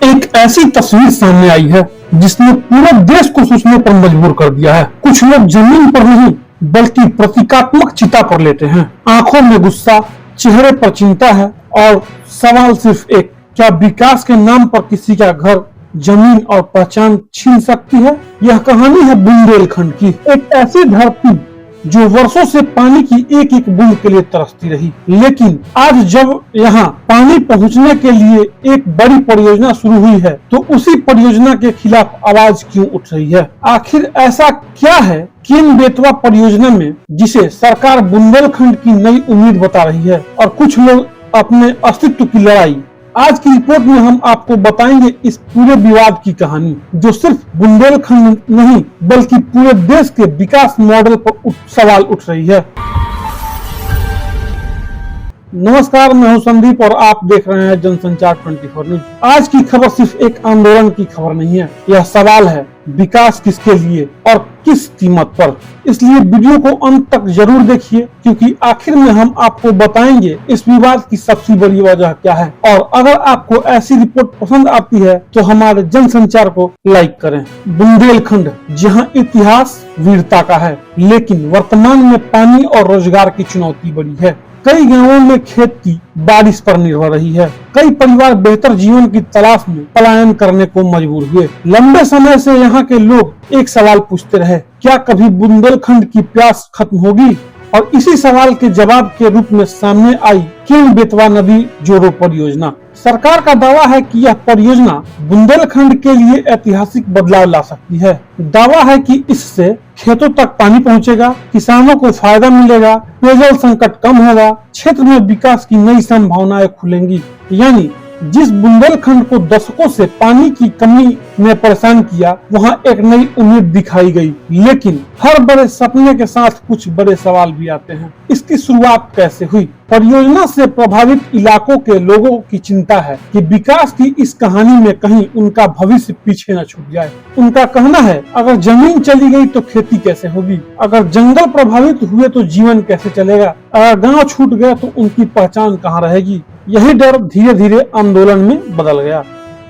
एक ऐसी तस्वीर सामने आई है जिसने पूरे देश को सोचने पर मजबूर कर दिया है। कुछ लोग जमीन पर नहीं बल्कि प्रतीकात्मक चिता पर लेटे हैं। आंखों में गुस्सा, चेहरे पर चिंता है और सवाल सिर्फ एक, क्या विकास के नाम पर किसी का घर, जमीन और पहचान छीन सकती है? यह कहानी है बुंदेलखंड की, एक ऐसी धरती जो वर्षों से पानी की एक एक बूंद के लिए तरसती रही। लेकिन आज जब यहाँ पानी पहुँचने के लिए एक बड़ी परियोजना शुरू हुई है तो उसी परियोजना के खिलाफ आवाज क्यों उठ रही है? आखिर ऐसा क्या है केन बेतवा परियोजना में जिसे सरकार बुंदेलखंड की नई उम्मीद बता रही है और कुछ लोग अपने अस्तित्व की लड़ाई? आज की रिपोर्ट में हम आपको बताएंगे इस पूरे विवाद की कहानी, जो सिर्फ बुंदेलखंड नहीं बल्कि पूरे देश के विकास मॉडल पर सवाल उठ रही है। नमस्कार, मैं हूं संदीप और आप देख रहे हैं जनसंचार 24 न्यूज। आज की खबर सिर्फ एक आंदोलन की खबर नहीं है, यह सवाल है विकास किसके लिए और किस कीमत पर। इसलिए वीडियो को अंत तक जरूर देखिए, क्योंकि आखिर में हम आपको बताएंगे इस विवाद की सबसे बड़ी वजह क्या है। और अगर आपको ऐसी रिपोर्ट पसंद आती है तो हमारे जनसंचार को लाइक करें। बुंदेलखंड जहां इतिहास वीरता का है, लेकिन वर्तमान में पानी और रोजगार की चुनौती बड़ी है। कई गांवों में खेती बारिश पर निर्भर रही है। कई परिवार बेहतर जीवन की तलाश में पलायन करने को मजबूर हुए। लंबे समय से यहाँ के लोग एक सवाल पूछते रहे, क्या कभी बुंदेलखंड की प्यास खत्म होगी? और इसी सवाल के जवाब के रूप में सामने आई केन बेतवा नदी जोड़ो परियोजना। सरकार का दावा है कि यह परियोजना बुंदेलखंड के लिए ऐतिहासिक बदलाव ला सकती है। दावा है कि इससे खेतों तक पानी पहुंचेगा, किसानों को फायदा मिलेगा, पेयजल संकट कम होगा, क्षेत्र में विकास की नई संभावनाएं खुलेंगी। यानी जिस बुंदेलखंड को दशकों से पानी की कमी ने परेशान किया, वहां एक नई उम्मीद दिखाई गई। लेकिन हर बड़े सपने के साथ कुछ बड़े सवाल भी आते हैं। इसकी शुरुआत कैसे हुई? परियोजना से प्रभावित इलाकों के लोगों की चिंता है कि विकास की इस कहानी में कहीं उनका भविष्य पीछे न छूट जाए। उनका कहना है, अगर जमीन चली गई तो खेती कैसे होगी? अगर जंगल प्रभावित हुए तो जीवन कैसे चलेगा? अगर गांव छूट गया तो उनकी पहचान कहाँ रहेगी? यही डर धीरे धीरे आंदोलन में बदल गया।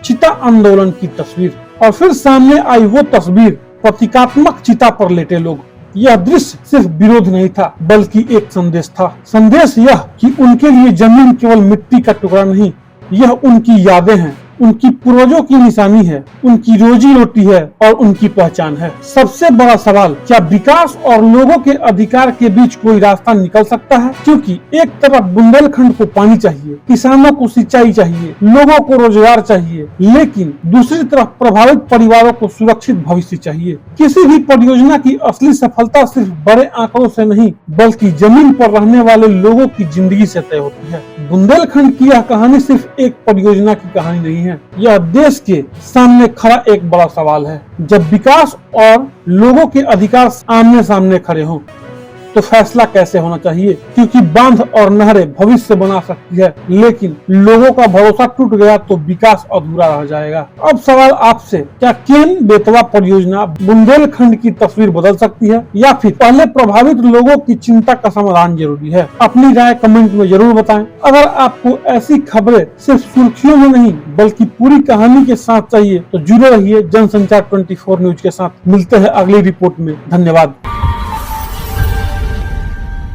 चिता आंदोलन की तस्वीर, और फिर सामने आई वो तस्वीर, प्रतीकात्मक चिता पर लेटे लोग। यह दृश्य सिर्फ विरोध नहीं था बल्कि एक संदेश था। संदेश यह कि उनके लिए जमीन केवल मिट्टी का टुकड़ा नहीं, यह उनकी यादें हैं, उनकी पूर्वजों की निशानी है, उनकी रोजी रोटी है और उनकी पहचान है। सबसे बड़ा सवाल, क्या विकास और लोगों के अधिकार के बीच कोई रास्ता निकल सकता है? क्योंकि एक तरफ बुंदेलखंड को पानी चाहिए, किसानों को सिंचाई चाहिए, लोगों को रोजगार चाहिए, लेकिन दूसरी तरफ प्रभावित परिवारों को सुरक्षित भविष्य चाहिए। किसी भी परियोजना की असली सफलता सिर्फ बड़े आंकड़ों से नहीं बल्कि जमीन पर रहने वाले लोगों की जिंदगी से तय होती है। बुंदेलखंड की यह कहानी सिर्फ एक परियोजना की कहानी नहीं है, यह देश के सामने खड़ा एक बड़ा सवाल है। जब विकास और लोगों के अधिकार आमने सामने खड़े हों तो फैसला कैसे होना चाहिए? क्योंकि बांध और नहरें भविष्य बना सकती है, लेकिन लोगों का भरोसा टूट गया तो विकास अधूरा रह जाएगा। अब सवाल आपसे, क्या केन बेतवा परियोजना बुंदेलखंड की तस्वीर बदल सकती है या फिर पहले प्रभावित लोगों की चिंता का समाधान जरूरी है? अपनी राय कमेंट में जरूर बताएं। अगर आपको ऐसी खबरें सिर्फ सुर्खियों में नहीं बल्कि पूरी कहानी के साथ चाहिए तो जुड़े रहिए जनसंचार 24 न्यूज के साथ। मिलते हैं अगली रिपोर्ट में। धन्यवाद।